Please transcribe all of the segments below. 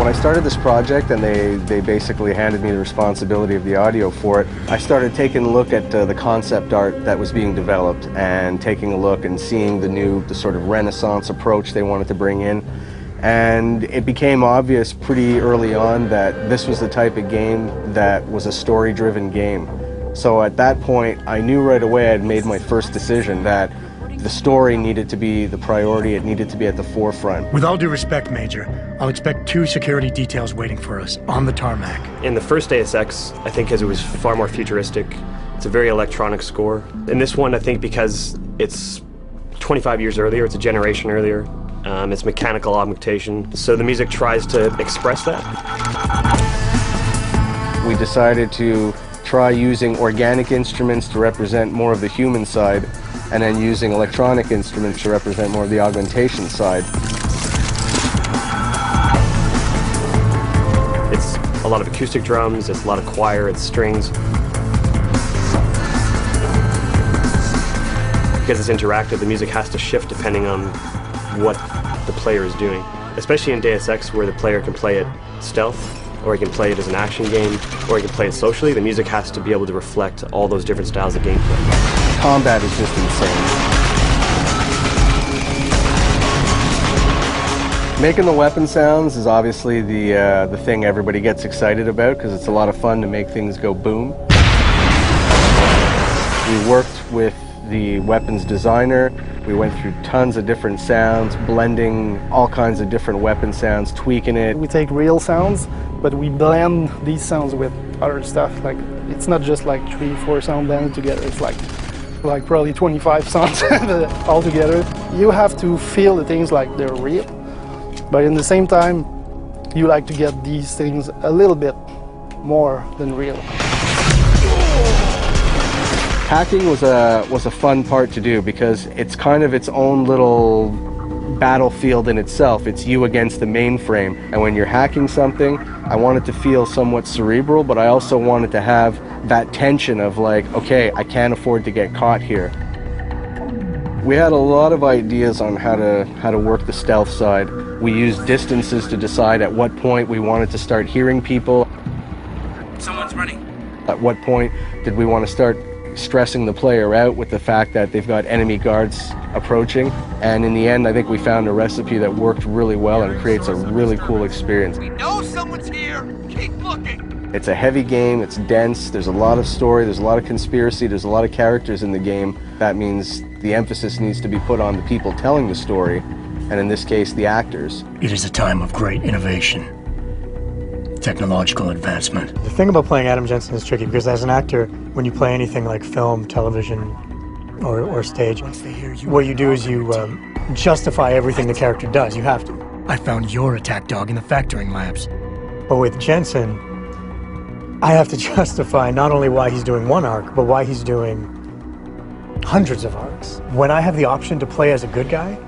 When I started this project and they basically handed me the responsibility of the audio for it, I started taking a look at the concept art that was being developed and taking a look and seeing the sort of Renaissance approach they wanted to bring in. And it became obvious pretty early on that this was the type of game that was a story-driven game. So at that point, I knew right away I'd made my first decision that the story needed to be the priority, it needed to be at the forefront. With all due respect, Major, I'll expect 2 security details waiting for us on the tarmac. In the first Deus Ex, I think because it was far more futuristic, it's a very electronic score. In this one, I think because it's 25 years earlier, it's a generation earlier, it's mechanical augmentation, so the music tries to express that. We decided to try using organic instruments to represent more of the human side, and then using electronic instruments to represent more of the augmentation side. It's a lot of acoustic drums, it's a lot of choir, it's strings. Because it's interactive, the music has to shift depending on what the player is doing. Especially in Deus Ex, where the player can play it stealth, or he can play it as an action game, or he can play it socially, the music has to be able to reflect all those different styles of gameplay. Combat is just insane. Making the weapon sounds is obviously the thing everybody gets excited about because it's a lot of fun to make things go boom. We worked with the weapons designer. We went through tons of different sounds, blending all kinds of different weapon sounds, tweaking it. We take real sounds, but we blend these sounds with other stuff. Like, it's not just like 3-4 sound blended together. It's like probably 25 sounds all together. You have to feel the things like they're real, but in the same time, you like to get these things a little bit more than real. Hacking was a fun part to do because it's kind of its own little battlefield in itself. It's you against the mainframe, and when you're hacking something, I want it to feel somewhat cerebral, but I also wanted to have that tension of like, okay, I can't afford to get caught here. We had a lot of ideas on how to work the stealth side. We used distances to decide at what point we wanted to start hearing people. Someone's running. At what point did we want to start stressing the player out with the fact that they've got enemy guards approaching. And in the end, I think we found a recipe that worked really well and creates a really cool experience. We know someone's here. Keep looking. It's a heavy game, it's dense, there's a lot of story, there's a lot of conspiracy, there's a lot of characters in the game. That means the emphasis needs to be put on the people telling the story, and in this case, the actors. It is a time of great innovation, technological advancement. The thing about playing Adam Jensen is tricky because as an actor, when you play anything like film, television, or stage, what you do is you justify everything the character does. You have to. I found your attack dog in the factoring labs. But with Jensen, I have to justify not only why he's doing one arc, but why he's doing hundreds of arcs. When I have the option to play as a good guy,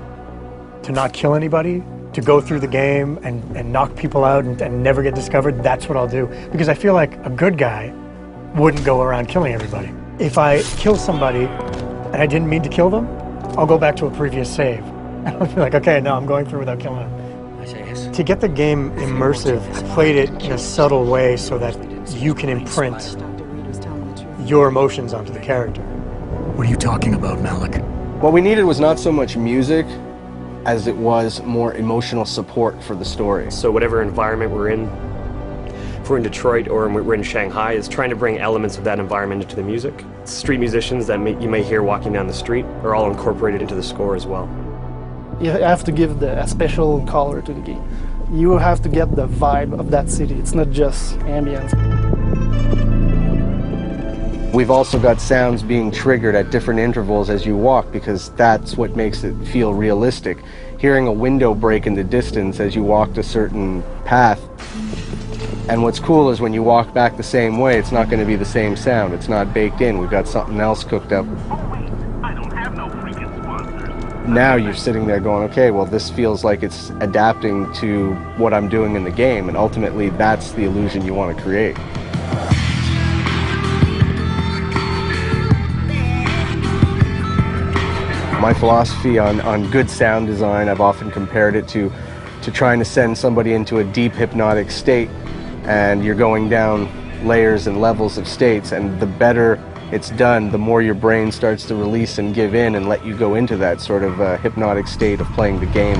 to not kill anybody, to go through the game and knock people out and never get discovered, that's what I'll do. Because I feel like a good guy wouldn't go around killing everybody. If I kill somebody and I didn't mean to kill them, I'll go back to a previous save. And I'll be like, okay, no, I'm going through without killing them. I say yes. To get the game immersive, I played it in a subtle way so that you can imprint your emotions onto the character. What are you talking about, Malik? What we needed was not so much music as it was more emotional support for the story. So whatever environment we're in, if we're in Detroit or we're in Shanghai, is trying to bring elements of that environment into the music. Street musicians that you may hear walking down the street are all incorporated into the score as well. You have to give a special color to the game. You have to get the vibe of that city. It's not just ambience. We've also got sounds being triggered at different intervals as you walk because that's what makes it feel realistic. Hearing a window break in the distance as you walked a certain path. And what's cool is when you walk back the same way, it's not going to be the same sound. It's not baked in. We've got something else cooked up. I don't have no freaking sponsors. Now you're sitting there going, okay, well, this feels like it's adapting to what I'm doing in the game, and ultimately that's the illusion you want to create. My philosophy on good sound design, I've often compared it to to trying to send somebody into a deep hypnotic state, and you're going down layers and levels of states, and the better it's done, the more your brain starts to release and give in and let you go into that sort of hypnotic state of playing the game.